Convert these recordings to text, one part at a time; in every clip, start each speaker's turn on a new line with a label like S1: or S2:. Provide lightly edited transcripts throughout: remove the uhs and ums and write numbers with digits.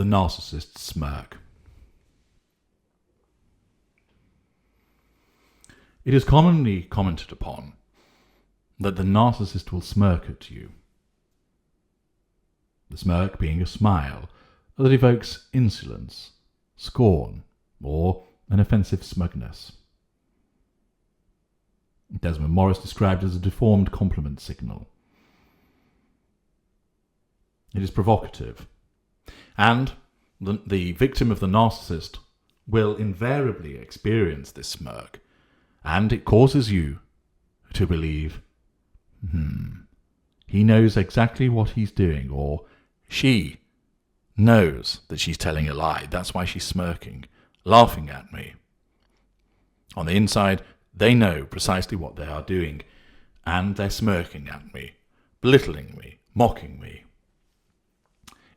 S1: the narcissist's smirk. It is commonly commented upon that the narcissist will smirk at you. The smirk being a smile that evokes insolence, scorn, or an offensive smugness. Desmond Morris described it as a deformed compliment signal. It is provocative, and the victim of the narcissist will invariably experience this smirk, and it causes you to believe, he knows exactly what he's doing, or she knows that she's telling a lie. That's why she's smirking, laughing at me. On the inside, they know precisely what they are doing, and they're smirking at me, belittling me, mocking me.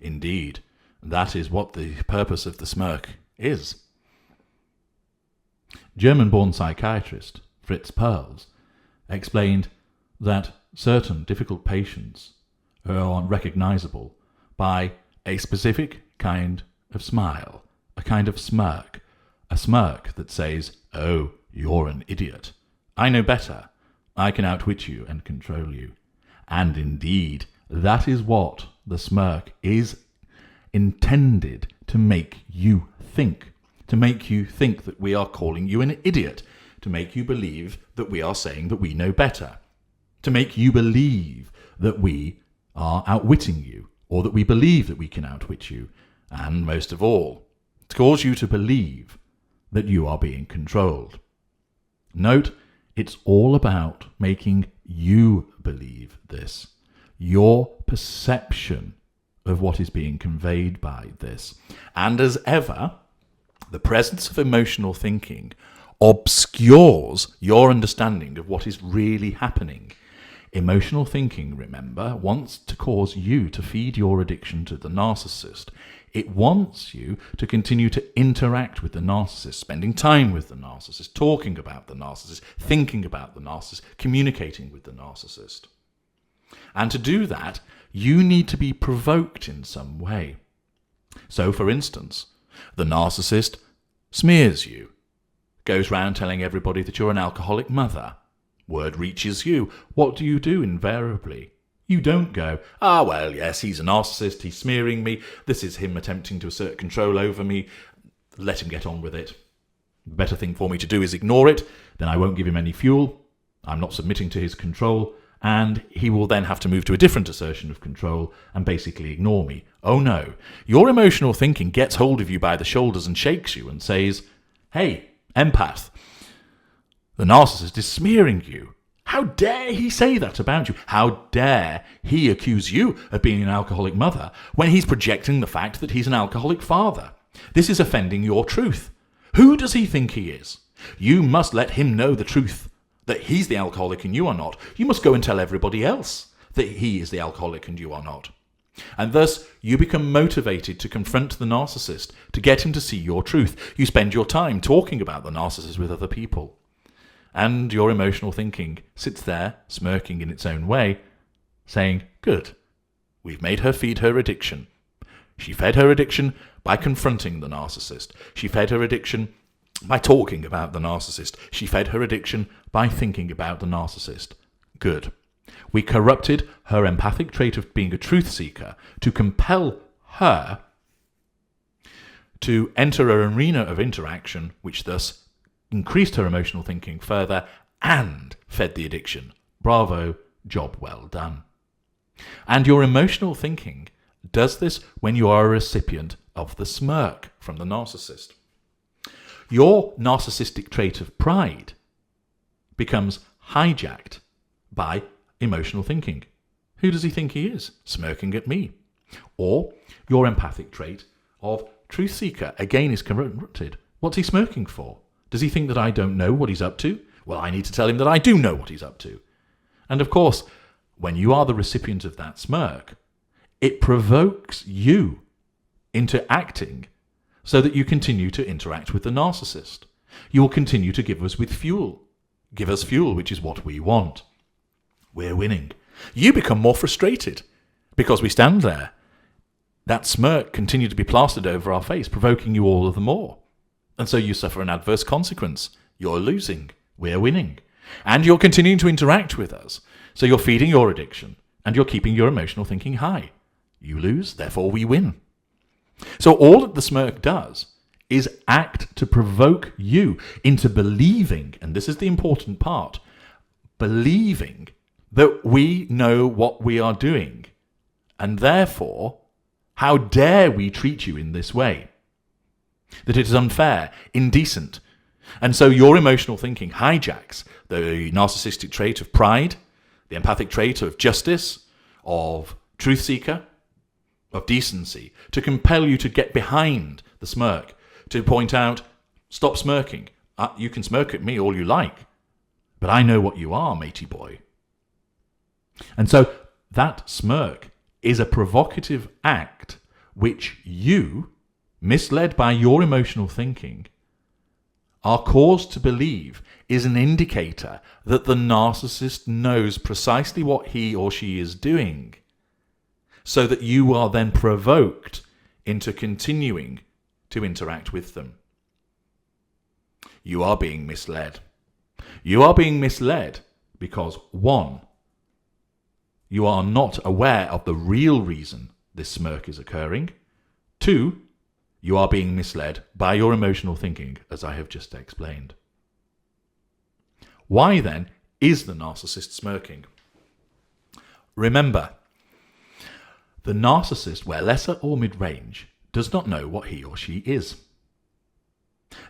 S1: Indeed, that is what the purpose of the smirk is. German-born psychiatrist Fritz Perls explained that certain difficult patients are recognizable by a specific kind of smile, a kind of smirk, a smirk that says, "Oh, you're an idiot. I know better. I can outwit you and control you." And indeed, that is what the smirk is intended to make you think. To make you think that we are calling you an idiot. To make you believe that we are saying that we know better. To make you believe that we are outwitting you, or that we believe that we can outwit you. And most of all, to cause you to believe that you are being controlled. Note, it's all about making you believe this. Your perception of what is being conveyed by this. And as ever, the presence of emotional thinking obscures your understanding of what is really happening. Emotional thinking, remember, wants to cause you to feed your addiction to the narcissist. It wants you to continue to interact with the narcissist, spending time with the narcissist, talking about the narcissist, thinking about the narcissist, communicating with the narcissist. And to do that, you need to be provoked in some way. So, for instance, the narcissist smears you, goes round telling everybody that you're an alcoholic mother. Word reaches you. What do you do invariably? You don't go, well, yes, he's a narcissist, he's smearing me, this is him attempting to assert control over me, let him get on with it. The better thing for me to do is ignore it, then I won't give him any fuel, I'm not submitting to his control, and he will then have to move to a different assertion of control and basically ignore me. Oh no, your emotional thinking gets hold of you by the shoulders and shakes you and says, "Hey, empath, the narcissist is smearing you. How dare he say that about you? How dare he accuse you of being an alcoholic mother when he's projecting the fact that he's an alcoholic father? This is offending your truth. Who does he think he is? You must let him know the truth, that he's the alcoholic and you are not. You must go and tell everybody else that he is the alcoholic and you are not." And thus, you become motivated to confront the narcissist, to get him to see your truth. You spend your time talking about the narcissist with other people. And your emotional thinking sits there, smirking in its own way, saying, "Good, we've made her feed her addiction. She fed her addiction by confronting the narcissist. She fed her addiction by talking about the narcissist. She fed her addiction by thinking about the narcissist. Good. We corrupted her empathic trait of being a truth seeker to compel her to enter an arena of interaction which thus increased her emotional thinking further and fed the addiction. Bravo, job well done." And your emotional thinking does this when you are a recipient of the smirk from the narcissist. Your narcissistic trait of pride becomes hijacked by emotional thinking. Who does he think he is? Smirking at me. Or your empathic trait of truth seeker again is corrupted. What's he smirking for? Does he think that I don't know what he's up to? Well, I need to tell him that I do know what he's up to. And of course, when you are the recipient of that smirk, it provokes you into acting so that you continue to interact with the narcissist. You will continue to give us fuel. Give us fuel, which is what we want. We're winning. You become more frustrated because we stand there that smirk continued to be plastered over our face, provoking you all the more. And so you suffer an adverse consequence. You're losing. We're winning. And you're continuing to interact with us. So you're feeding your addiction, and you're keeping your emotional thinking high. You lose, therefore we win. So all that the smirk does is act to provoke you into believing, and this is the important part, believing that we know what we are doing, and therefore, how dare we treat you in this way? That it is unfair, indecent. And so your emotional thinking hijacks the narcissistic trait of pride, the empathic trait of justice, of truth seeker, of decency, to compel you to get behind the smirk, to point out, stop smirking. You can smirk at me all you like, but I know what you are, matey boy. And so that smirk is a provocative act which you, misled by your emotional thinking, are caused to believe is an indicator that the narcissist knows precisely what he or she is doing, so that you are then provoked into continuing to interact with them. You are being misled. You are being misled because, one, you are not aware of the real reason this smirk is occurring. Two, you are being misled by your emotional thinking, as I have just explained. Why then is the narcissist smirking? Remember, the narcissist, where lesser or mid-range, does not know what he or she is.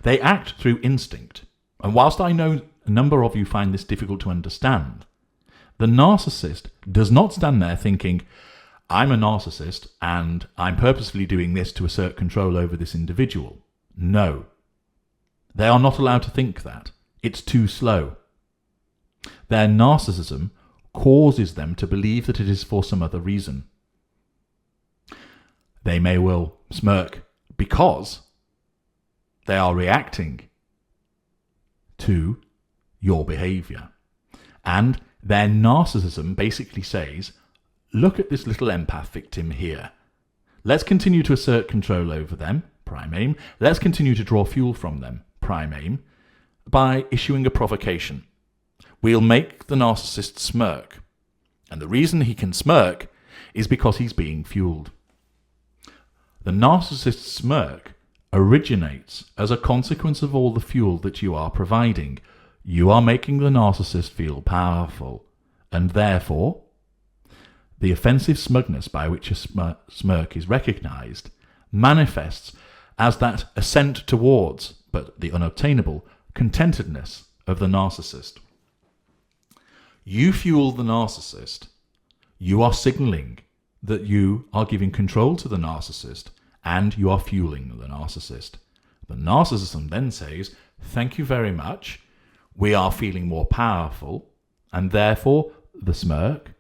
S1: They act through instinct, and whilst I know a number of you find this difficult to understand, the narcissist does not stand there thinking, I'm a narcissist and I'm purposefully doing this to assert control over this individual. No. They are not allowed to think that. It's too slow. Their narcissism causes them to believe that it is for some other reason. They may well smirk because they are reacting to your behavior. And their narcissism basically says, look at this little empath victim here. Let's continue to assert control over them, prime aim. Let's continue to draw fuel from them, prime aim, by issuing a provocation. We'll make the narcissist smirk. And the reason he can smirk is because he's being fueled. The narcissist's smirk originates as a consequence of all the fuel that you are providing. You are making the narcissist feel powerful, and therefore, the offensive smugness by which a smirk is recognized manifests as that ascent towards, but the unobtainable, contentedness of the narcissist. You fuel the narcissist. You are signaling that you are giving control to the narcissist, and you are fueling the narcissist. The narcissism then says, thank you very much. We are feeling more powerful, and therefore the smirk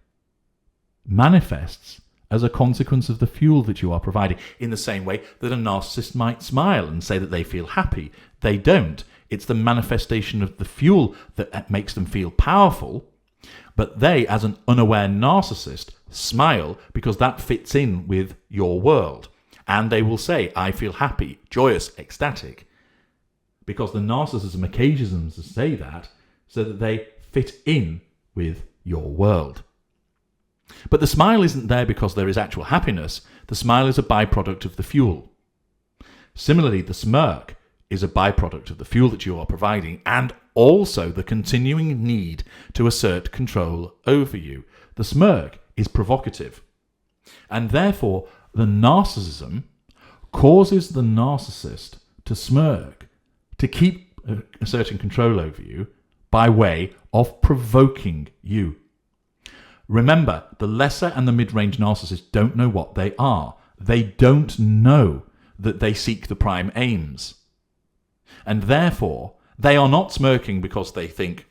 S1: manifests as a consequence of the fuel that you are providing, in the same way that a narcissist might smile and say that they feel happy. They don't. It's the manifestation of the fuel that makes them feel powerful, but they, as an unaware narcissist, smile because that fits in with your world. And they will say, I feel happy, joyous, ecstatic, because the narcissism occasions them to say that so that they fit in with your world. But the smile isn't there because there is actual happiness. The smile is a byproduct of the fuel. Similarly, the smirk is a byproduct of the fuel that you are providing, and also the continuing need to assert control over you. The smirk is provocative, and therefore the narcissism causes the narcissist to smirk, to keep asserting control over you by way of provoking you. Remember, the lesser and the mid-range narcissists don't know what they are. They don't know that they seek the prime aims. And therefore, they are not smirking because they think,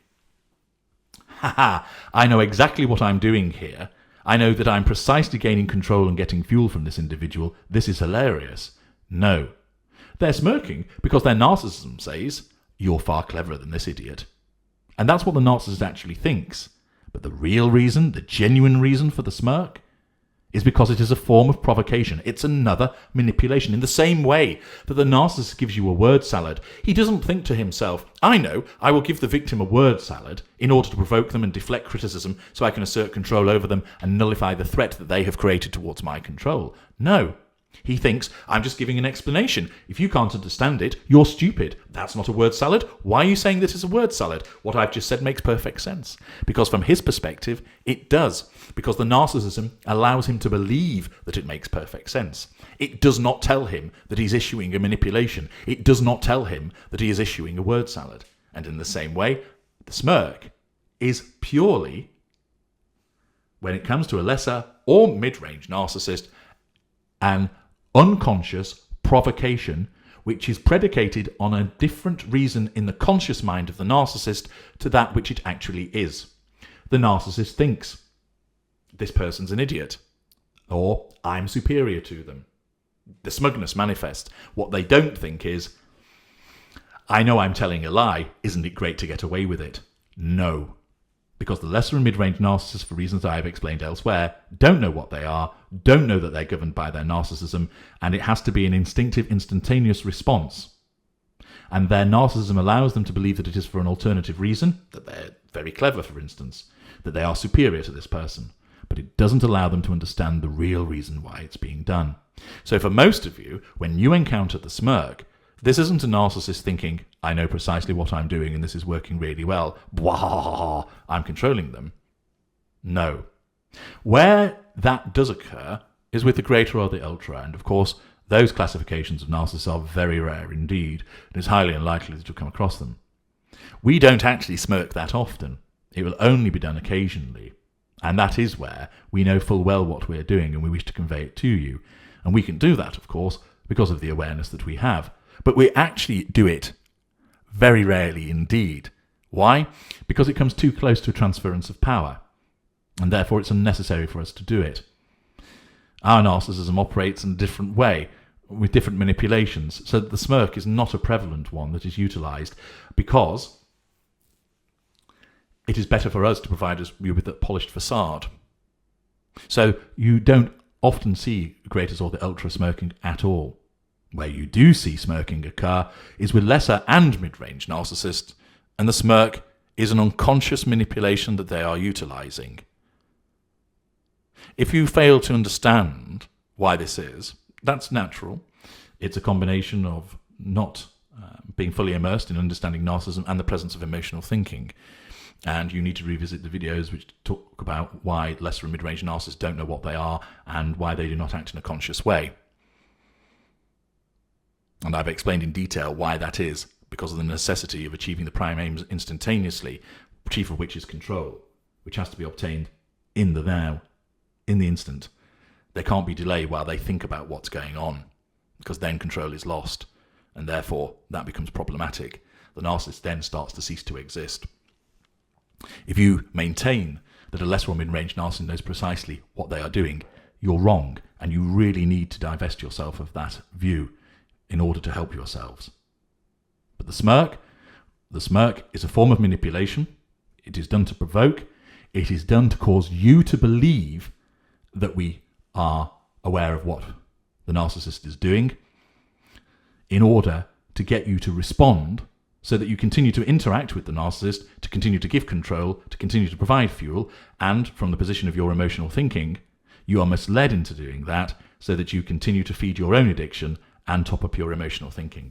S1: I know exactly what I'm doing here. I know that I'm precisely gaining control and getting fuel from this individual. This is hilarious. No. They're smirking because their narcissism says, you're far cleverer than this idiot. And that's what the narcissist actually thinks. But the real reason, the genuine reason for the smirk, is because it is a form of provocation. It's another manipulation. In the same way that the narcissist gives you a word salad, he doesn't think to himself, I know, I will give the victim a word salad in order to provoke them and deflect criticism so I can assert control over them and nullify the threat that they have created towards my control. No. He thinks, I'm just giving an explanation. If you can't understand it, you're stupid. That's not a word salad. Why are you saying this is a word salad? What I've just said makes perfect sense. Because from his perspective, it does. Because the narcissism allows him to believe that it makes perfect sense. It does not tell him that he's issuing a manipulation. It does not tell him that he is issuing a word salad. And in the same way, the smirk is purely, when it comes to a lesser or mid-range narcissist, an unconscious provocation which is predicated on a different reason in the conscious mind of the narcissist to that which it actually is. The narcissist thinks, this person's an idiot, or I'm superior to them. The smugness manifests. What they don't think is, I know I'm telling a lie, isn't it great to get away with it? No. Because the lesser and mid-range narcissists, for reasons I have explained elsewhere, don't know what they are, don't know that they're governed by their narcissism, and it has to be an instinctive, instantaneous response. And their narcissism allows them to believe that it is for an alternative reason, that they're very clever, for instance, that they are superior to this person. But it doesn't allow them to understand the real reason why it's being done. So for most of you, when you encounter the smirk, this isn't a narcissist thinking, I know precisely what I'm doing and this is working really well. Blah, I'm controlling them. No. Where that does occur is with the greater or the ultra. And of course, those classifications of narcissists are very rare indeed. It is highly unlikely that you'll come across them. We don't actually smirk that often. It will only be done occasionally. And that is where we know full well what we're doing and we wish to convey it to you. And we can do that, of course, because of the awareness that we have. But we actually do it very rarely indeed. Why? Because it comes too close to a transference of power, and therefore it's unnecessary for us to do it. Our narcissism operates in a different way, with different manipulations, so that the smirk is not a prevalent one that is utilised, because it is better for us to provide us with a polished facade. So you don't often see greaters or the ultra smirking at all. Where you do see smirking occur is with lesser and mid-range narcissists, and the smirk is an unconscious manipulation that they are utilising. If you fail to understand why this is, that's natural. It's a combination of not being fully immersed in understanding narcissism and the presence of emotional thinking. And you need to revisit the videos which talk about why lesser and mid-range narcissists don't know what they are and why they do not act in a conscious way. And I've explained in detail why that is, because of the necessity of achieving the prime aims instantaneously, chief of which is control, which has to be obtained in the now, in the instant. There can't be delay while they think about what's going on, because then control is lost, and therefore that becomes problematic. The narcissist then starts to cease to exist. If you maintain that a lesser or mid-range narcissist knows precisely what they are doing, you're wrong, and you really need to divest yourself of that view in order to help yourselves. But the smirk is a form of manipulation. It is done to provoke. It is done to cause you to believe that we are aware of what the narcissist is doing in order to get you to respond so that you continue to interact with the narcissist, to continue to give control, to continue to provide fuel, and from the position of your emotional thinking, you are misled into doing that so that you continue to feed your own addiction and top up your emotional thinking.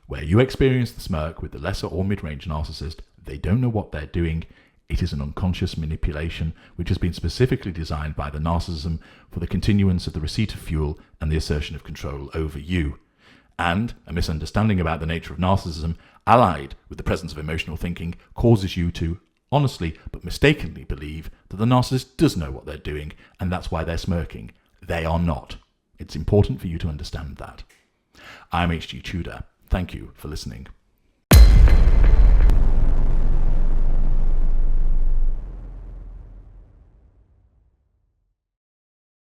S1: Where you experience the smirk with the lesser or mid-range narcissist, they don't know what they're doing. It is an unconscious manipulation which has been specifically designed by the narcissism for the continuance of the receipt of fuel and the assertion of control over you. And a misunderstanding about the nature of narcissism, allied with the presence of emotional thinking, causes you to honestly but mistakenly believe that the narcissist does know what they're doing, and that's why they're smirking. They are not. It's important for you to understand that. I'm H.G. Tudor. Thank you for listening.